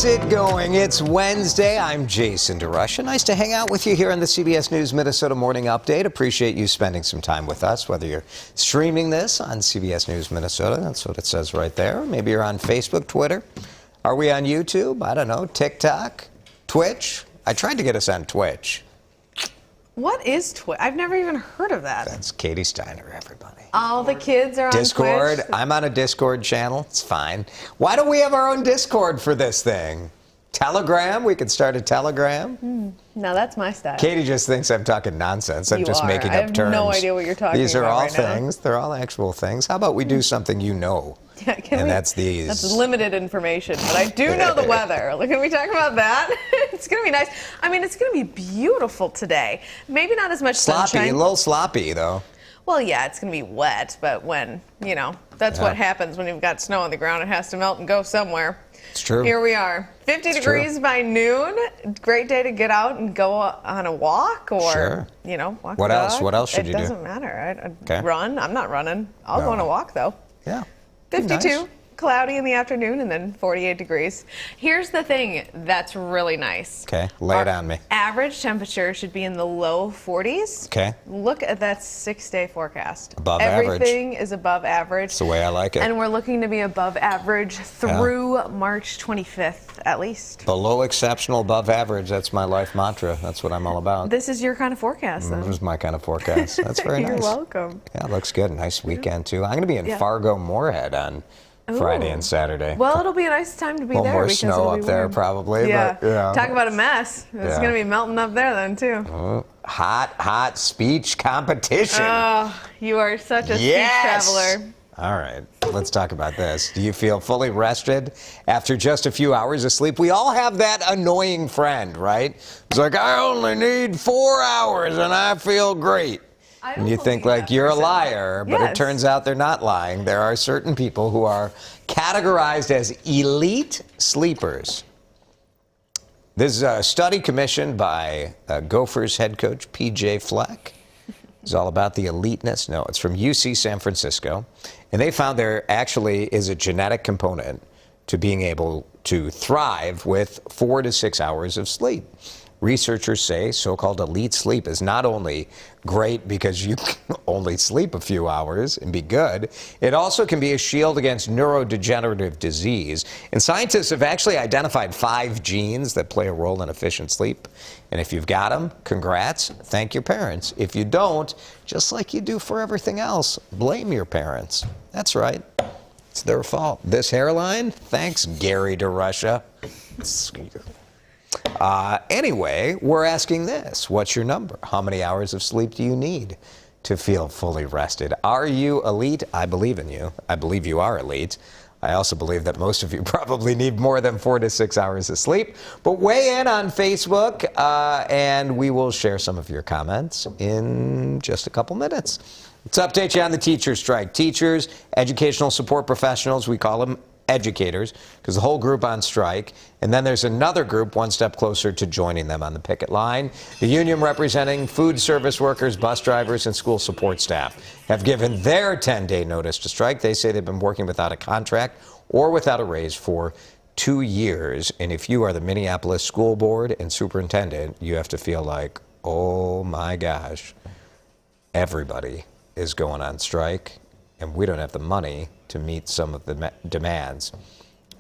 it going? It's Wednesday. I'm Jason DeRusha. Nice to hang out with you here on the CBS News Minnesota Morning Update. Appreciate you spending some time with us, whether you're streaming this on CBS News Minnesota. That's what it says right there. Maybe you're on Facebook, Twitter. Are we on YouTube? I don't know. TikTok? Twitch? I tried to get us on Twitch. What is Twitch? I've never even heard of that. That's Katie Steiner, everybody. All the kids are on Discord. Twitch. I'm on a Discord channel. It's fine. Why don't we have our own Discord for this thing? Telegram? We could start a Telegram. No, that's my style. Katie just thinks I'm talking nonsense. I'm just making up terms. I have no idea what you're talking about. These are all right things. now. They're all actual things. How about we do something you know? Yeah, that's these. That's limited information, but I do know the weather. Can we talk about that? It's going to be nice. I mean, it's going to be beautiful today. Maybe not as much sunshine. A little sloppy, though. Well, yeah, it's going to be wet, but when, that's what happens when you've got snow on the ground. It has to melt and go somewhere. It's true. Here we are. 50 degrees by noon. Great day to get out and go on a walk or, walk What the else? dog. What else should you do? It doesn't matter. I'd run. I'm not running. I'll go on a walk, though. Yeah. 52. Nice. Cloudy in the afternoon and then 48 degrees. Here's the thing that's really nice. Okay, lay it on me. Average temperature should be in the low 40s. Okay. Look at that 6-day forecast. Above average. Everything is above average. That's the way I like it. And we're looking to be above average through March 25th, at least. Below exceptional, above average. That's my life mantra. That's what I'm all about. This is your kind of forecast, then. This is my kind of forecast. That's very nice. You're welcome. Yeah, it looks good. Nice weekend, too. I'm going to be in Fargo, Moorhead on Friday and Saturday. Well, it'll be a nice time to be there. A little more because snow up there, probably. Yeah. But, Talk about a mess. It's going to be melting up there then, too. Hot speech competition. Oh, you are such a speech traveler. All right, let's talk about this. Do you feel fully rested after just a few hours of sleep? We all have that annoying friend, right? It's like, I only need 4 hours and I feel great. And you think like you're a liar, but it turns out they're not lying. There are certain people who are categorized as elite sleepers. This is a study commissioned by Gophers head coach P.J. Fleck. It's all about the eliteness. No, it's from UC San Francisco. And they found there actually is a genetic component to being able to thrive with 4 to 6 hours of sleep. Researchers say so-called elite sleep is not only great because you can only sleep a few hours and be good, it also can be a shield against neurodegenerative disease. And scientists have actually identified 5 genes that play a role in efficient sleep. And if you've got them, congrats, thank your parents. If you don't, just like you do for everything else, blame your parents. That's right. It's their fault. This hairline? Thanks, Gary DeRusha. Anyway, we're asking this. What's your number? How many hours of sleep do you need to feel fully rested? Are you elite? I believe in you. I believe you are elite. I also believe that most of you probably need more than 4 to 6 hours of sleep. But weigh in on Facebook, and we will share some of your comments in just a couple minutes. Let's update you on the teacher strike. Teachers, educational support professionals, we call them educators, because the whole group on strike, and then there's another group one step closer to joining them on the picket line. The union representing food service workers, bus drivers, and school support staff have given their 10-day notice to strike. They say they've been working without a contract or without a raise for 2 years. And if you are the Minneapolis School Board and superintendent, you have to feel like, oh my gosh, everybody is going on strike, and we don't have the money to meet some of the demands.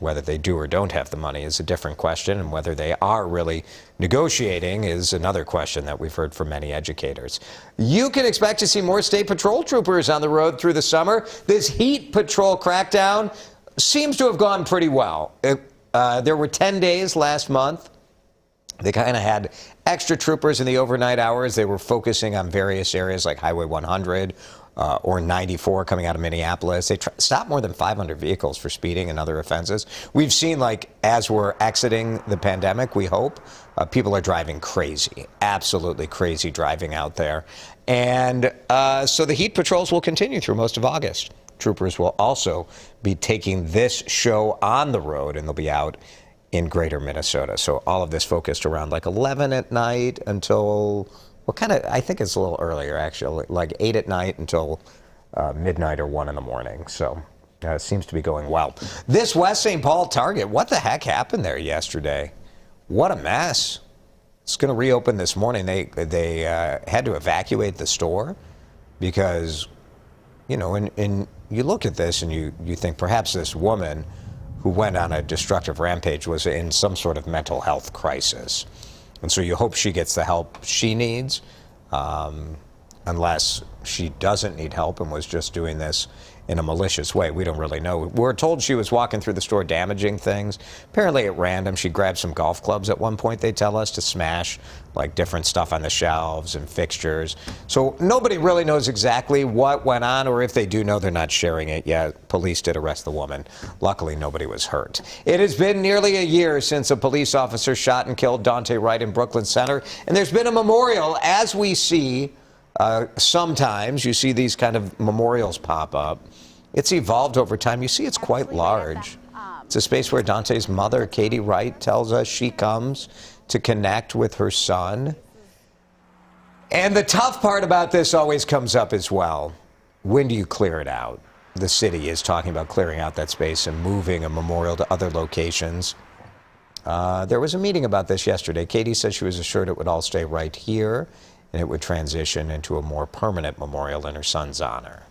Whether they do or don't have the money is a different question, and whether they are really negotiating is another question that we've heard from many educators. You can expect to see more state patrol troopers on the road through the summer. This heat patrol crackdown seems to have gone pretty well. There were 10 days last month. They kind of had extra troopers in the overnight hours. They were focusing on various areas like Highway 100 or 94 coming out of Minneapolis. They stopped more than 500 vehicles for speeding and other offenses. We've seen, like, as we're exiting the pandemic, we hope, people are driving crazy, absolutely crazy driving out there. And so the heat patrols will continue through most of August. Troopers will also be taking this show on the road, and they'll be out in greater Minnesota. So all of this focused around like 11 at night until, well, kind of, I think it's a little earlier actually, like 8 at night until midnight or 1 in the morning. So Seems to be going well. This West St. Paul Target, what the heck happened there yesterday? What a mess. It's going to reopen this morning. They had to evacuate the store because, you know, and you look at this and you think perhaps this woman who went on a destructive rampage was in some sort of mental health crisis. And so you hope she gets the help she needs, unless she doesn't need help and was just doing this in a malicious way. We don't really know. We're told she was walking through the store damaging things. Apparently at random, she grabbed some golf clubs at one point, they tell us, to smash like different stuff on the shelves and fixtures. So nobody really knows exactly what went on, or if they do know, they're not sharing it yet. Police did arrest the woman. Luckily, nobody was hurt. It has been nearly a year since a police officer shot and killed Dante Wright in Brooklyn Center, and there's been a memorial. As we see, sometimes you see these kind of memorials pop up. It's evolved over time. You see it's quite large. It's a space where Dante's mother, Katie Wright, tells us she comes to connect with her son. And the tough part about this always comes up as well. When do you clear it out? The city is talking about clearing out that space and moving a memorial to other locations. There was a meeting about this yesterday. Katie said she was assured it would all stay right here, and it would transition into a more permanent memorial in her son's honor.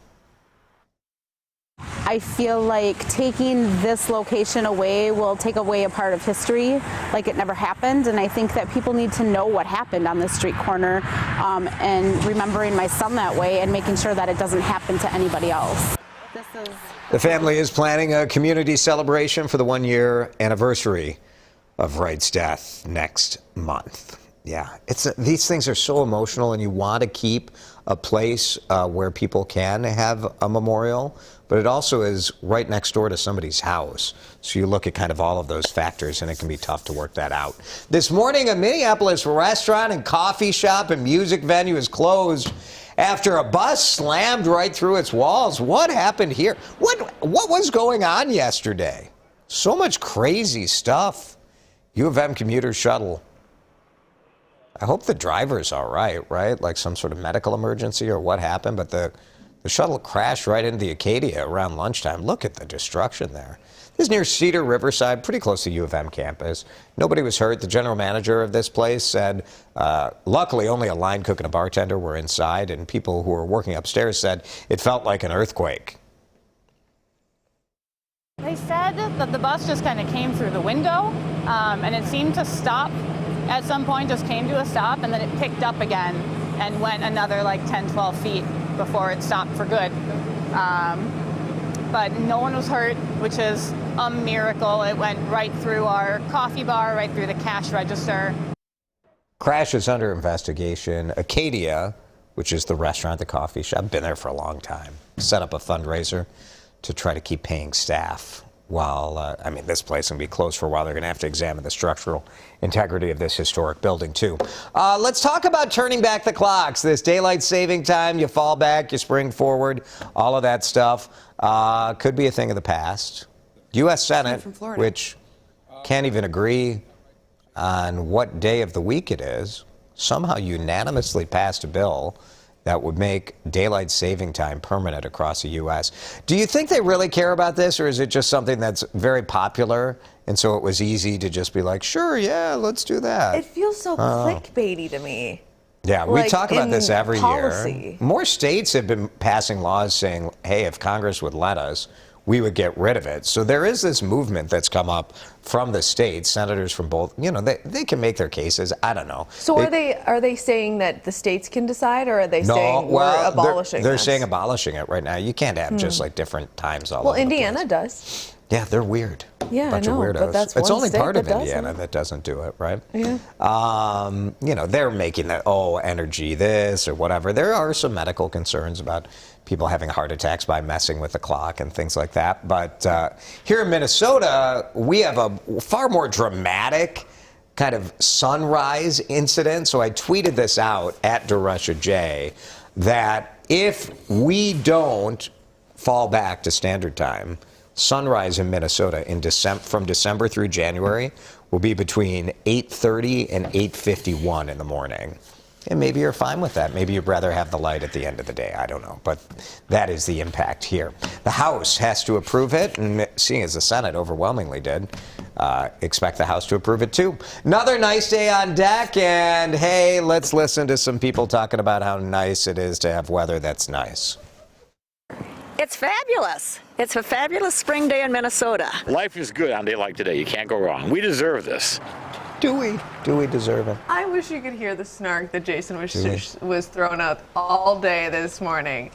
I feel like taking this location away will take away a part of history, like it never happened, and I think that people need to know what happened on this street corner, and remembering my son that way and making sure that it doesn't happen to anybody else. The family is planning a community celebration for the one-year anniversary of Wright's death next month. Yeah, these things are so emotional, and you want to keep a place where people can have a memorial, but it also is right next door to somebody's house. So you look at kind of all of those factors, and it can be tough to work that out. This morning, a Minneapolis restaurant and coffee shop and music venue is closed after a bus slammed right through its walls. What happened here? What was going on yesterday? So much crazy stuff. U of M commuter shuttle. I hope the driver's all right, like some sort of medical emergency or what happened, but the shuttle crashed right into the Acadia around lunchtime. Look at the destruction there. This is near Cedar Riverside, pretty close to U of M campus. Nobody was hurt. The general manager of this place said, luckily only a line cook and a bartender were inside, and people who were working upstairs said it felt like an earthquake. They said that the bus just kind of came through the window, and it seemed to stop at some point, just came to a stop, and then it picked up again and went another like 10, 12 feet before it stopped for good. But no one was hurt, which is a miracle. It went right through our coffee bar, right through the cash register. Crash is under investigation. Acadia, which is the restaurant, the coffee shop, been there for a long time, set up a fundraiser to try to keep paying staff while, this place can be closed for a while. They're going to have to examine the structural integrity of this historic building, too. Let's talk about turning back the clocks. This daylight saving time, you fall back, you spring forward, all of that stuff could be a thing of the past. U.S. Senate, which can't even agree on what day of the week it is, somehow unanimously passed a bill that would make daylight saving time permanent across the U.S. Do you think they really care about this, or is it just something that's very popular, and so it was easy to just be like, sure, yeah, let's do that? It feels so clickbaity to me. Yeah, we Like talk about this every policy. year. More states have been passing laws saying, hey, if Congress would let us, we would get rid of it. So there is this movement that's come up from the states, senators from both, they can make their cases. I don't know. So are they saying that the states can decide, or are they saying we're abolishing They're this? saying abolishing it right now. You can't have just like different times all over the place. Well, Indiana does. Yeah, they're weird. Yeah, Bunch I know, of weirdos. but that's it's one only state part of that Indiana doesn't. that doesn't do it, right? Yeah. They're making that, energy this or whatever. There are some medical concerns about people having heart attacks by messing with the clock and things like that. But here in Minnesota, we have a far more dramatic kind of sunrise incident. So I tweeted this out at DeRusha J, that if we don't fall back to standard time, sunrise in Minnesota from December through January will be between 8:30 and 8:51 in the morning. And maybe you're fine with that. Maybe you'd rather have the light at the end of the day. I don't know. But that is the impact here. The House has to approve it, and seeing as the Senate overwhelmingly did, expect the House to approve it too. Another nice day on deck, and hey, let's listen to some people talking about how nice it is to have weather that's nice. It's fabulous. It's a fabulous spring day in Minnesota. Life is good on a day like today. You can't go wrong. We deserve this. Do we? Do we deserve it? I wish you could hear the snark that Jason was throwing out all day this morning.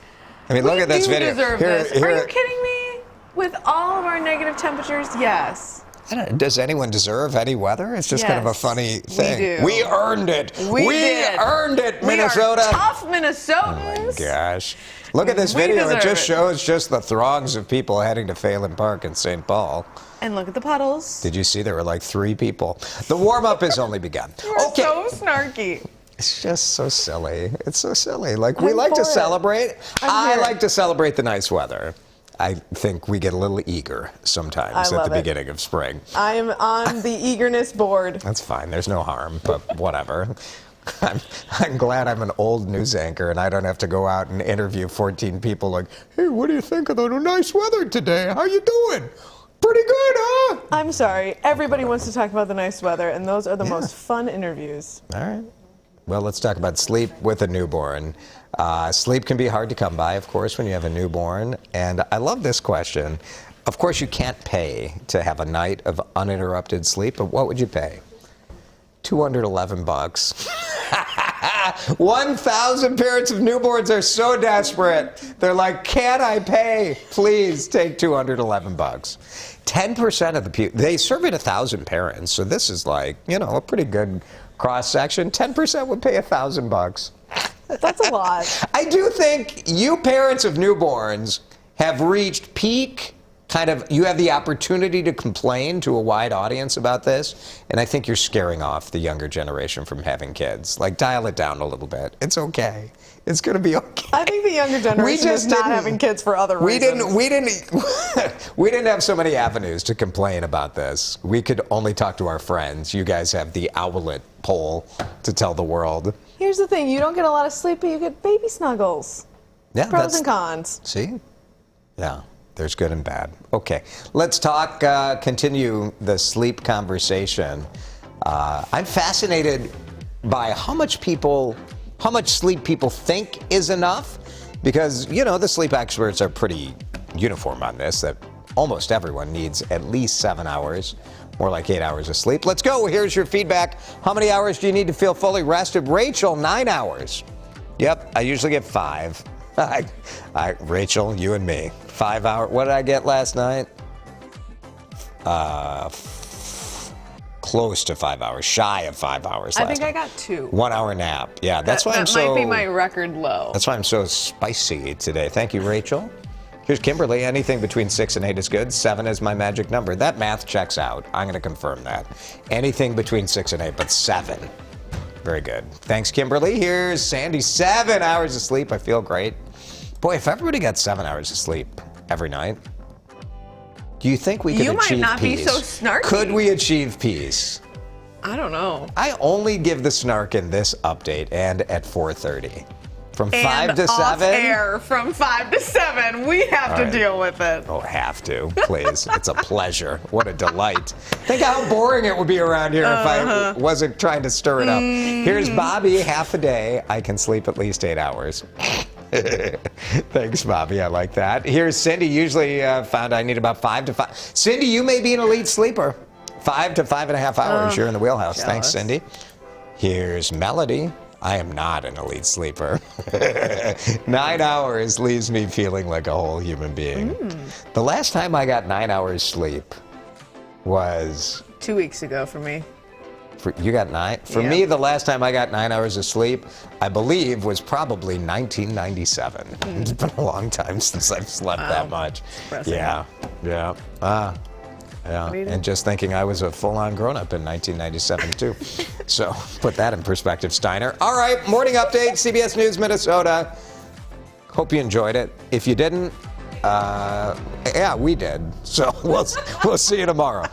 I mean, look at this video. We deserve this. Are you kidding me? With all of our negative temperatures, yes. I don't know, does anyone deserve any weather? It's just kind of a funny thing. We earned it. We did. Earned it, Minnesota. We are tough Minnesotans. Oh my gosh. Look at this video. It just shows just the throngs of people heading to Phelan Park in St. Paul. And look at the puddles. Did you see there were like 3 people? The warm-up has only begun. You're so snarky. It's just so silly. It's so silly. Like, we like to celebrate. I like to celebrate the nice weather. I think we get a little eager sometimes at the beginning of spring. I am on the eagerness board. That's fine. There's no harm, but whatever. I'm glad I'm an old news anchor and I don't have to go out and interview 14 people like, hey, what do you think of the nice weather today? How you doing? Pretty good, huh? I'm sorry. Everybody wants to talk about the nice weather, and those are the most fun interviews. All right. Well, let's talk about sleep with a newborn. Sleep can be hard to come by, of course, when you have a newborn. And I love this question. Of course, you can't pay to have a night of uninterrupted sleep, but what would you pay? $211. 1,000 parents of newborns are so desperate. They're like, can I pay? Please take $211. 10% of the people, they surveyed 1,000 parents, so this is like, you know, a pretty good cross-section. 10% would pay $1,000. That's a lot. I do think you parents of newborns have reached peak you have the opportunity to complain to a wide audience about this, and I think you're scaring off the younger generation from having kids. Like, dial it down a little bit. It's okay. It's going to be okay. I think the younger generation is not having kids for other reasons. We didn't have so many avenues to complain about this. We could only talk to our friends. You guys have the owlet poll to tell the world. Here's the thing. You don't get a lot of sleep, but you get baby snuggles. Yeah, Pros and cons. See? Yeah. There's good and bad. Okay, let's talk, continue the sleep conversation. I'm fascinated by how much sleep people think is enough, because, you know, the sleep experts are pretty uniform on this, that almost everyone needs at least 7 hours, more like 8 hours of sleep. Let's go. Here's your feedback. How many hours do you need to feel fully rested? Rachel, 9 hours. Yep, I usually get 5. Rachel, you and me. 5 hours. What did I get last night? Close to 5 hours. Shy of 5 hours last night. I think I got 2. 1 hour nap. Yeah, that's why that might be my record low. That's why I'm so spicy today. Thank you, Rachel. Here's Kimberly. Anything between 6 and 8 is good. 7 is my magic number. That math checks out. I'm going to confirm that. Anything between 6 and 8, but 7. Very good. Thanks, Kimberly. Here's Sandy. 7 hours of sleep. I feel great. Boy, if everybody got 7 hours of sleep every night, do you think we could achieve peace? You might not be so snarky. Could we achieve peace? I don't know. I only give the snark in this update and at 4:30. From 5 to 7? Off air from 5 to 7. We have to deal with it. Oh, have to, please. It's a pleasure. What a delight. Think how boring it would be around here if I wasn't trying to stir it up. Here's Bobby. Half a day. I can sleep at least 8 hours. Thanks, Bobby. I like that. Here's Cindy. Usually found I need about 5 to 5. Cindy, you may be an elite sleeper. 5 to 5.5 hours. You're in the wheelhouse. Jealous. Thanks, Cindy. Here's Melody. I am not an elite sleeper. 9 hours leaves me feeling like a whole human being. The last time I got 9 hours sleep was... 2 weeks ago for me. You got 9? For me, the last time I got 9 hours of sleep, I believe, was probably 1997. It's been a long time since I've slept that much. Yeah. And just thinking I was a full-on grown-up in 1997, too. So put that in perspective, Steiner. All right, morning update, CBS News Minnesota. Hope you enjoyed it. If you didn't, yeah, we did. So we'll see you tomorrow.